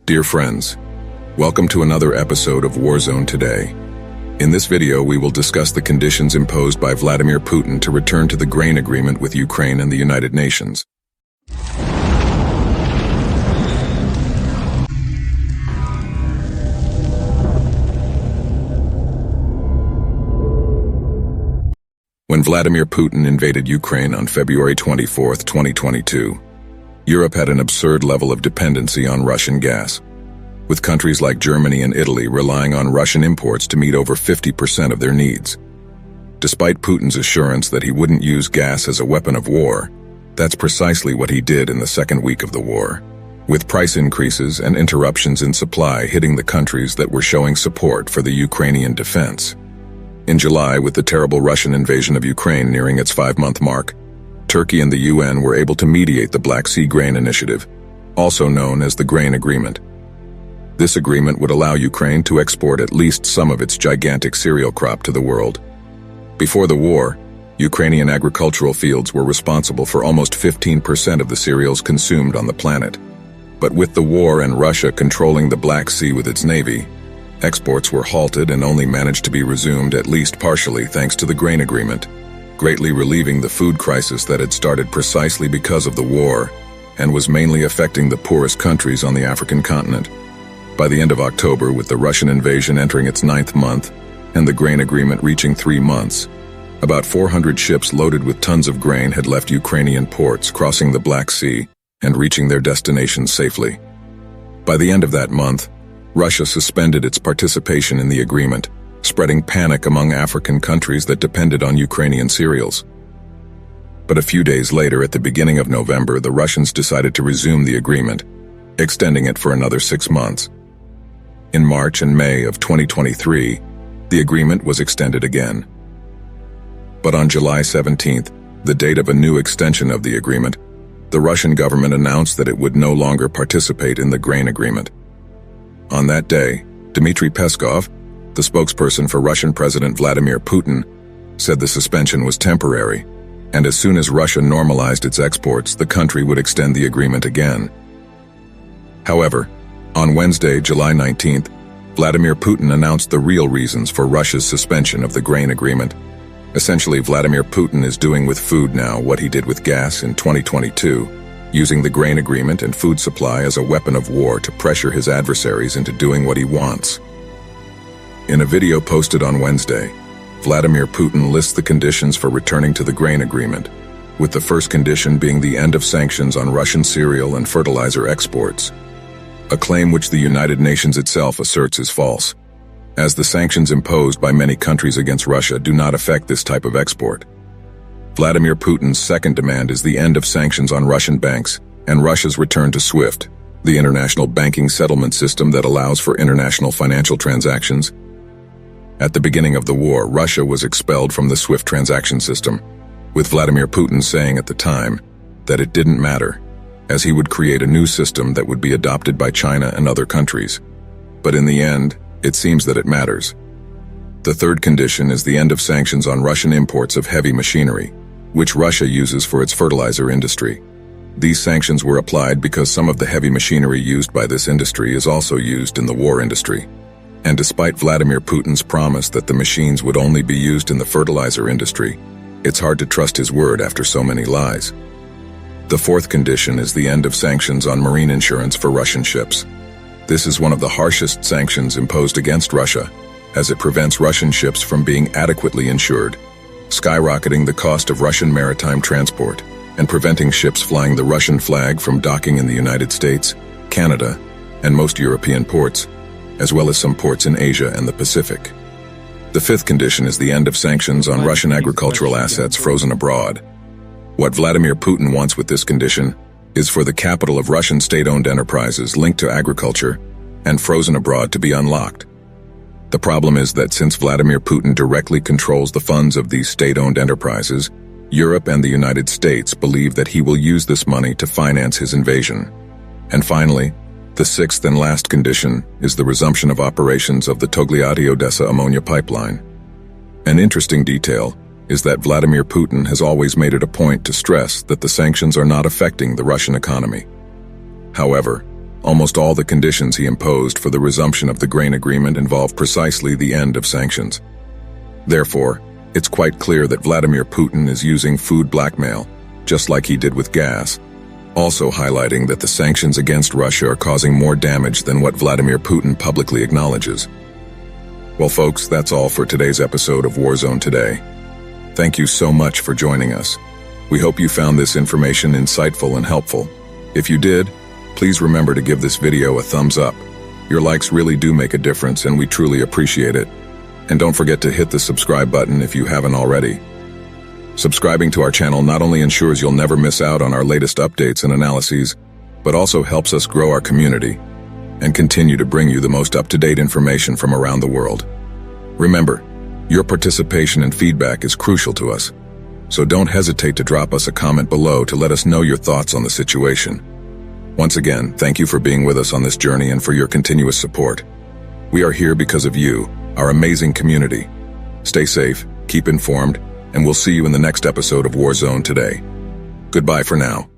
Dear friends, welcome to another episode of WarZone today. In this video, we will discuss the conditions imposed by Vladimir Putin to return to the grain agreement with Ukraine and the United Nations. When Vladimir Putin invaded Ukraine on February 24, 2022, Europe had an absurd level of dependency on Russian gas, with countries like Germany and Italy relying on Russian imports to meet over 50% of their needs. Despite Putin's assurance that he wouldn't use gas as a weapon of war, that's precisely what he did in the second week of the war, with price increases and interruptions in supply hitting the countries that were showing support for the Ukrainian defense. In July, with the terrible Russian invasion of Ukraine nearing its 5-month mark, Turkey and the UN were able to mediate the Black Sea Grain Initiative, also known as the Grain Agreement. This agreement would allow Ukraine to export at least some of its gigantic cereal crop to the world. Before the war, Ukrainian agricultural fields were responsible for almost 15% of the cereals consumed on the planet. But with the war and Russia controlling the Black Sea with its navy, exports were halted and only managed to be resumed at least partially thanks to the Grain Agreement, greatly relieving the food crisis that had started precisely because of the war and was mainly affecting the poorest countries on the African continent. By the end of October, with the Russian invasion entering its 9th month and the Grain Agreement reaching 3 months, about 400 ships loaded with tons of grain had left Ukrainian ports, crossing the Black Sea and reaching their destinations safely. By the end of that month, Russia suspended its participation in the agreement, spreading panic among African countries that depended on Ukrainian cereals. But a few days later, at the beginning of November, the Russians decided to resume the agreement, extending it for another 6 months. In March and May of 2023, the agreement was extended again. But on July 17th, the date of a new extension of the agreement, the Russian government announced that it would no longer participate in the grain agreement. On that day, Dmitry Peskov, the spokesperson for Russian President Vladimir Putin, said the suspension was temporary, and as soon as Russia normalized its exports, the country would extend the agreement again. However, on Wednesday, July 19th, Vladimir Putin announced the real reasons for Russia's suspension of the grain agreement. Essentially, Vladimir Putin is doing with food now what he did with gas in 2022, using the grain agreement and food supply as a weapon of war to pressure his adversaries into doing what he wants. In a video posted on Wednesday, Vladimir Putin lists the conditions for returning to the grain agreement, with the first condition being the end of sanctions on Russian cereal and fertilizer exports, a claim which the United Nations itself asserts is false, as the sanctions imposed by many countries against Russia do not affect this type of export. Vladimir Putin's second demand is the end of sanctions on Russian banks and Russia's return to SWIFT, the international banking settlement system that allows for international financial transactions. At the beginning of the war, Russia was expelled from the SWIFT transaction system, with Vladimir Putin saying at the time that it didn't matter, as he would create a new system that would be adopted by China and other countries. But in the end, it seems that it matters. The third condition is the end of sanctions on Russian imports of heavy machinery, which Russia uses for its fertilizer industry. These sanctions were applied because some of the heavy machinery used by this industry is also used in the war industry. And despite Vladimir Putin's promise that the machines would only be used in the fertilizer industry, it's hard to trust his word after so many lies. The fourth condition is the end of sanctions on marine insurance for Russian ships. This is one of the harshest sanctions imposed against Russia, as it prevents Russian ships from being adequately insured, skyrocketing the cost of Russian maritime transport, and preventing ships flying the Russian flag from docking in the United States, Canada, and most European ports, as well as some ports in Asia and the Pacific. The fifth condition is the end of sanctions on Russian agricultural assets frozen abroad. What Vladimir Putin wants with this condition is for the capital of Russian state-owned enterprises linked to agriculture and frozen abroad to be unlocked. The problem is that since Vladimir Putin directly controls the funds of these state-owned enterprises, Europe and the United States believe that he will use this money to finance his invasion. And finally, the sixth and last condition is the resumption of operations of the Togliatti-Odessa ammonia pipeline. An interesting detail is that Vladimir Putin has always made it a point to stress that the sanctions are not affecting the Russian economy. However, Almost all the conditions he imposed for the resumption of the grain agreement involve precisely the end of sanctions. Therefore, it's quite clear that Vladimir Putin is using food blackmail, just like he did with gas, also highlighting that the sanctions against Russia are causing more damage than what Vladimir Putin publicly acknowledges. Well, folks, that's all for today's episode of WarZone Today. Thank you so much for joining us. We hope you found this information insightful and helpful. If you did, please remember to give this video a thumbs up. Your likes really do make a difference, and we truly appreciate it. And don't forget to hit the subscribe button if you haven't already. Subscribing to our channel not only ensures you'll never miss out on our latest updates and analyses, but also helps us grow our community and continue to bring you the most up-to-date information from around the world. Remember, your participation and feedback is crucial to us, so don't hesitate to drop us a comment below to let us know your thoughts on the situation. Once again, thank you for being with us on this journey and for your continuous support. We are here because of you, our amazing community. Stay safe, keep informed, and we'll see you in the next episode of WarZone Today. Goodbye for now.